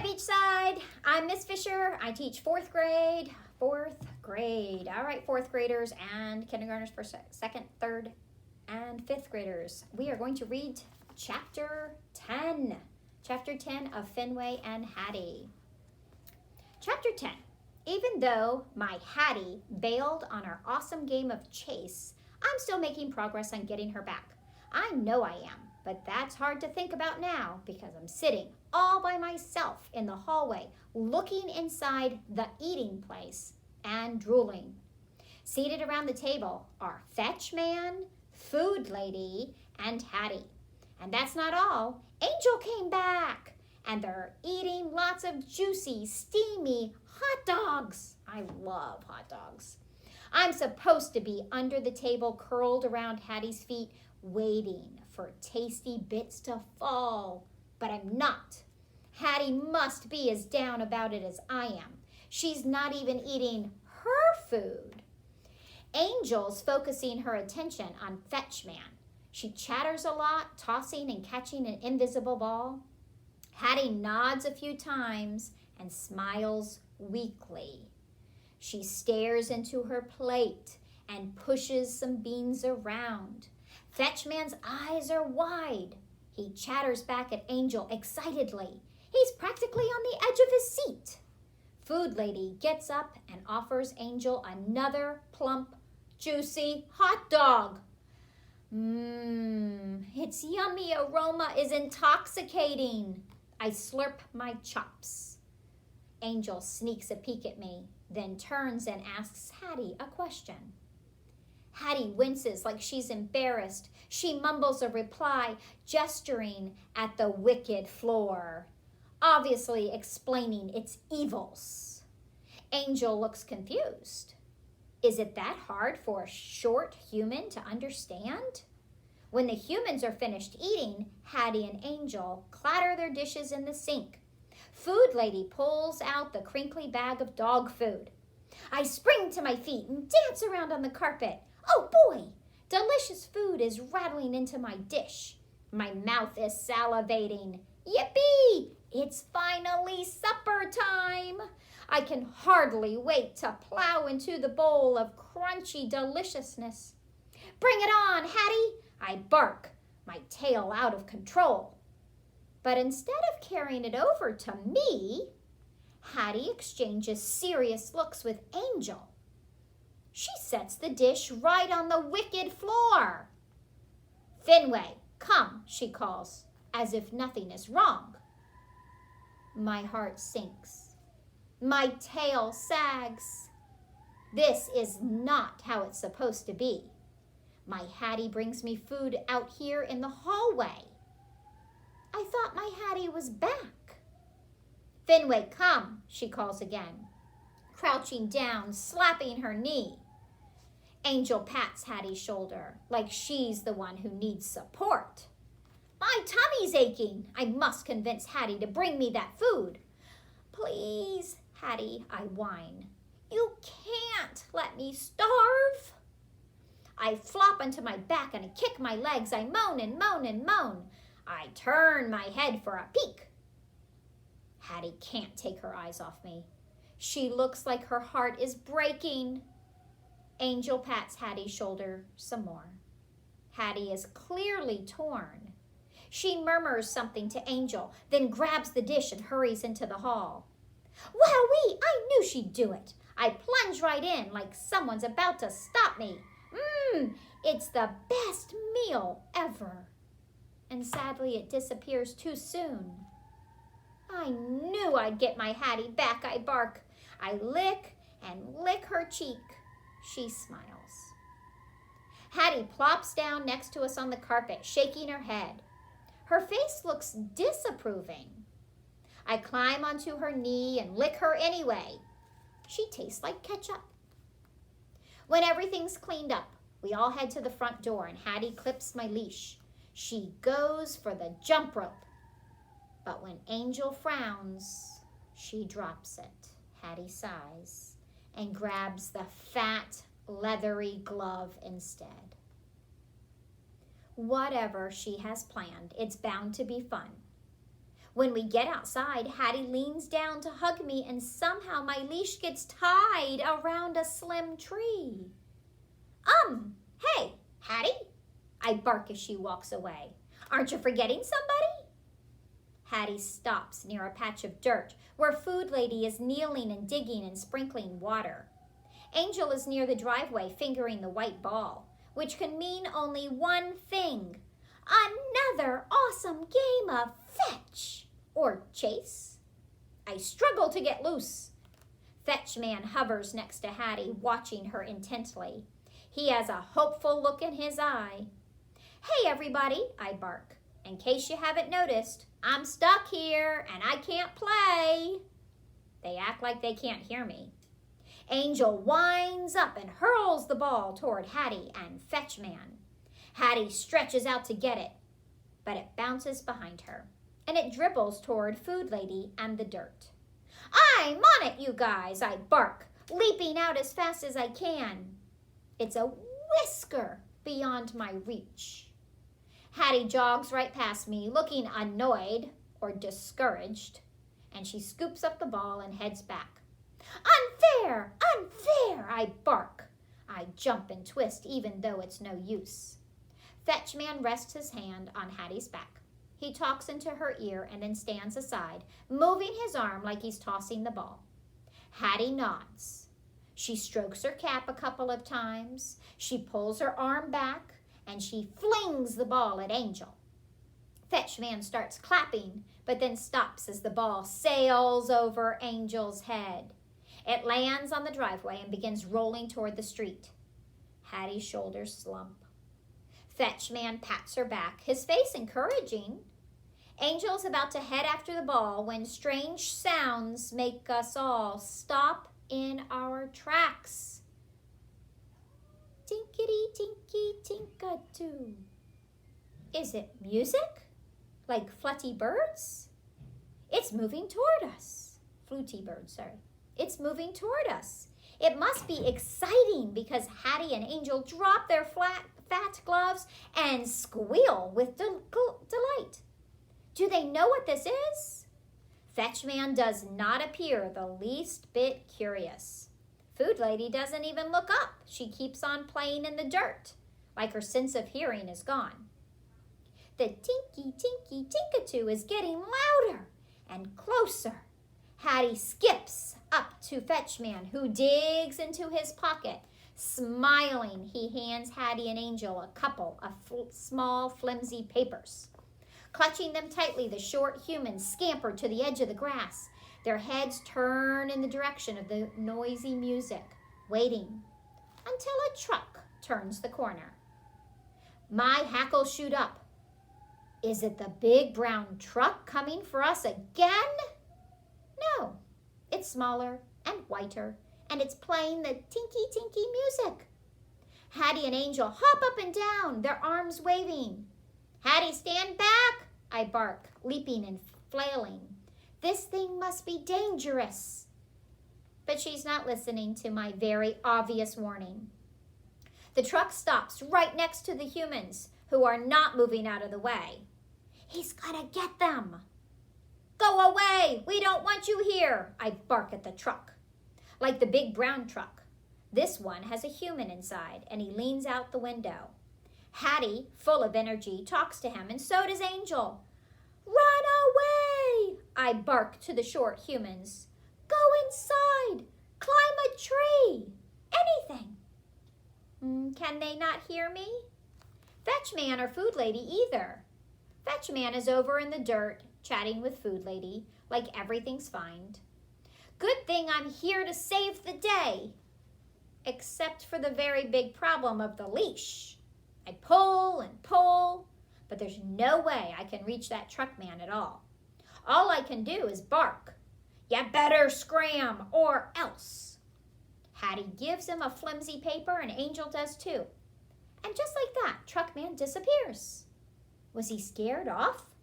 Beachside. I'm Miss Fischer. I teach fourth grade. All right, fourth graders and kindergartners for second, third, and fifth graders. We are going to read chapter 10 of Fenway and Hattie. Chapter 10. Even though my Hattie bailed on our awesome game of chase, I'm still making progress on getting her back. I know I am, but that's hard to think about now because I'm sitting all by myself in the hallway looking inside the eating place and drooling. Seated around the table are Fetch Man, Food Lady, and Hattie. And that's not all. Angel came back, and they're eating lots of juicy, steamy hot dogs. I love hot dogs. I'm supposed to be under the table curled around Hattie's feet waiting for tasty bits to fall, but I'm not. Hattie must be as down about it as I am. She's not even eating her food. Angel's focusing her attention on Fetch Man. She chatters a lot, tossing and catching an invisible ball. Hattie nods a few times and smiles weakly. She stares into her plate and pushes some beans around. Fetch Man's eyes are wide. He chatters back at Angel excitedly. He's practically on the edge of his seat. Food Lady gets up and offers Angel another plump, juicy hot dog. Its yummy aroma is intoxicating. I slurp my chops. Angel sneaks a peek at me, then turns and asks Hattie a question. Hattie winces like she's embarrassed. She mumbles a reply, gesturing at the wicked floor, obviously explaining its evils. Angel looks confused. Is it that hard for a short human to understand? When the humans are finished eating, Hattie and Angel clatter their dishes in the sink. Food Lady pulls out the crinkly bag of dog food. I spring to my feet and dance around on the carpet. Oh boy! Delicious food is rattling into my dish. My mouth is salivating. Yippee! It's finally supper time! I can hardly wait to plow into the bowl of crunchy deliciousness. Bring it on, Hattie! I bark, my tail out of control. But instead of carrying it over to me, Hattie exchanges serious looks with Angel. She sets the dish right on the wicked floor. Fenway, come, she calls, as if nothing is wrong. My heart sinks. My tail sags. This is not how it's supposed to be. My Hattie brings me food out here in the hallway. I thought my Hattie was back. Fenway, come, she calls again, crouching down, slapping her knee. Angel pats Hattie's shoulder like she's the one who needs support. My tummy's aching. I must convince Hattie to bring me that food. Please, Hattie, I whine. You can't let me starve. I flop onto my back and I kick my legs. I moan and moan and moan. I turn my head for a peek. Hattie can't take her eyes off me. She looks like her heart is breaking. Angel pats Hattie's shoulder some more. Hattie is clearly torn. She murmurs something to Angel, then grabs the dish and hurries into the hall. Wowee, I knew she'd do it. I plunge right in like someone's about to stop me. It's the best meal ever. And sadly, it disappears too soon. I knew I'd get my Hattie back, I bark. I lick and lick her cheek. She smiles. Hattie plops down next to us on the carpet, shaking her head. Her face looks disapproving. I climb onto her knee and lick her anyway. She tastes like ketchup. When everything's cleaned up, we all head to the front door and Hattie clips my leash. She goes for the jump rope. But when Angel frowns, she drops it. Hattie sighs and grabs the fat, leathery glove instead. Whatever she has planned, it's bound to be fun. When we get outside, Hattie leans down to hug me, and somehow my leash gets tied around a slim tree. Hey, Hattie, I bark as she walks away. Aren't you forgetting somebody? Hattie stops near a patch of dirt where Food Lady is kneeling and digging and sprinkling water. Angel is near the driveway fingering the white ball, which can mean only one thing: another awesome game of fetch or chase. I struggle to get loose. Fetch Man hovers next to Hattie, watching her intently. He has a hopeful look in his eye. Hey, everybody, I bark. In case you haven't noticed, I'm stuck here and I can't play. They act like they can't hear me. Angel winds up and hurls the ball toward Hattie and Fetch Man. Hattie stretches out to get it, but it bounces behind her, and it dribbles toward Food Lady and the dirt. I'm on it, you guys, I bark, leaping out as fast as I can. It's a whisker beyond my reach. Hattie jogs right past me, looking annoyed or discouraged, and she scoops up the ball and heads back. Unfair! Unfair! I bark. I jump and twist even though it's no use. Fetch Man rests his hand on Hattie's back. He talks into her ear and then stands aside, moving his arm like he's tossing the ball. Hattie nods. She strokes her cap a couple of times. She pulls her arm back, and she flings the ball at Angel. Fetch Man starts clapping, but then stops as the ball sails over Angel's head. It lands on the driveway and begins rolling toward the street. Hattie's shoulders slump. Fetch Man pats her back, his face encouraging. Angel's about to head after the ball when strange sounds make us all stop in our tracks. Tinkety-tinky-tink-a-too. Is it music? Like flutty birds? It's moving toward us. Fluty birds, sorry. It's moving toward us. It must be exciting because Hattie and Angel drop their fat gloves and squeal with delight. Do they know what this is? Fetch Man does not appear the least bit curious. Food Lady doesn't even look up. She keeps on playing in the dirt, like her sense of hearing is gone. The tinky-tinky-tinkatoo is getting louder and closer. Hattie skips up to Fetch Man, who digs into his pocket. Smiling, he hands Hattie and Angel a couple of small, flimsy papers. Clutching them tightly, the short humans scamper to the edge of the grass. Their heads turn in the direction of the noisy music, waiting until a truck turns the corner. My hackles shoot up. Is it the big brown truck coming for us again? No, it's smaller and whiter, and it's playing the tinky-tinky music. Hattie and Angel hop up and down, their arms waving. Hattie, stand back, I bark, leaping and flailing. This thing must be dangerous. But she's not listening to my very obvious warning. The truck stops right next to the humans, who are not moving out of the way. He's gonna get them. Go away! We don't want you here! I bark at the truck. Like the big brown truck. This one has a human inside, and he leans out the window. Hattie, full of energy, talks to him, and so does Angel. Run away! I bark to the short humans. Go inside! Climb a tree! Anything! Can they not hear me? Fetch Man or Food Lady either. Fetch Man is over in the dirt, chatting with Food Lady, like everything's fine. Good thing I'm here to save the day. Except for the very big problem of the leash. I pull and pull, but there's no way I can reach that truck man at all. All I can do is bark. You better scram or else. Hattie gives him a flimsy paper and Angel does too. And just like that, truck man disappears. Was he scared off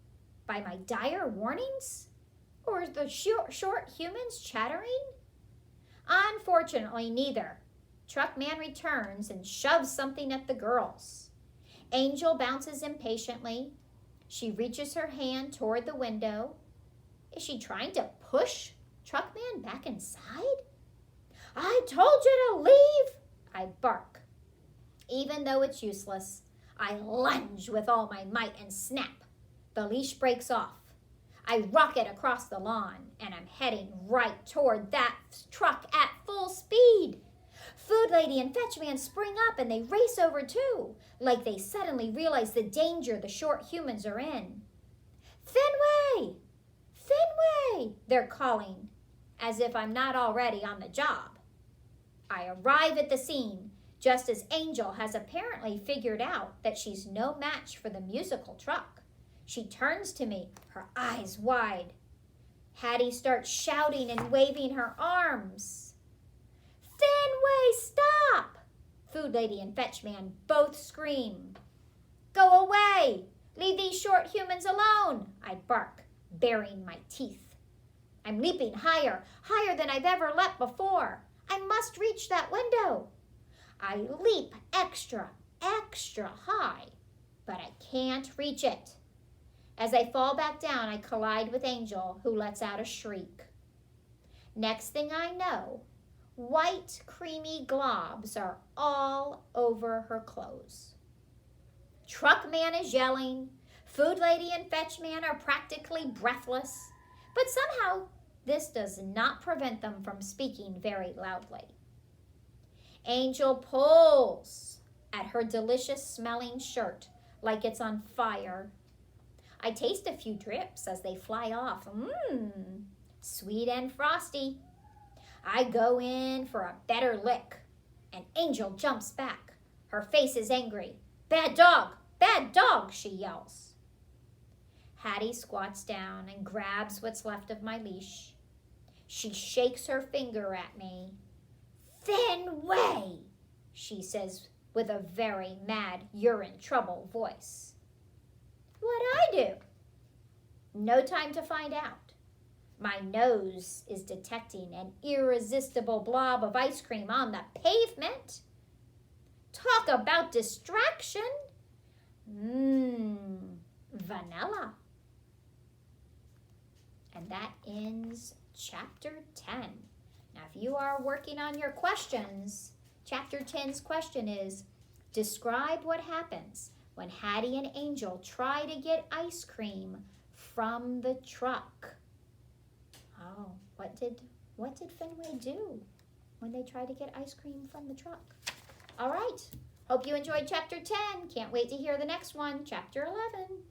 by my dire warnings? Or the short humans chattering? Unfortunately, neither. Truck man returns and shoves something at the girls. Angel bounces impatiently. She reaches her hand toward the window. Is she trying to push Truckman back inside? I told you to leave, I bark. Even though it's useless, I lunge with all my might and snap. The leash breaks off. I rocket across the lawn, and I'm heading right toward that truck at full speed. Food Lady and Fetchman spring up, and they race over too, like they suddenly realize the danger the short humans are in. Fenway! Fenway! They're calling, as if I'm not already on the job. I arrive at the scene, just as Angel has apparently figured out that she's no match for the musical truck. She turns to me, her eyes wide. Hattie starts shouting and waving her arms. Fenway, stop! Food Lady and Fetchman both scream. Go away! Leave these short humans alone, I bark, baring my teeth. I'm leaping higher, higher than I've ever leapt before. I must reach that window. I leap extra, extra high, but I can't reach it. As I fall back down, I collide with Angel, who lets out a shriek. Next thing I know, white, creamy globs are all over her clothes. Truckman is yelling. Food Lady and Fetchman are practically breathless, but somehow this does not prevent them from speaking very loudly. Angel pulls at her delicious-smelling shirt like it's on fire. I taste a few drips as they fly off. Sweet and frosty. I go in for a better lick, and Angel jumps back. Her face is angry. Bad dog, she yells. Hattie squats down and grabs what's left of my leash. She shakes her finger at me. Fenway, she says with a very mad, you're in trouble voice. What'd I do? No time to find out. My nose is detecting an irresistible blob of ice cream on the pavement. Talk about distraction. Vanilla. And that ends Chapter 10. Now, if you are working on your questions, Chapter 10's question is, describe what happens when Hattie and Angel try to get ice cream from the truck. Oh, what did Fenway do when they tried to get ice cream from the truck? All right. Hope you enjoyed Chapter 10. Can't wait to hear the next one, Chapter 11.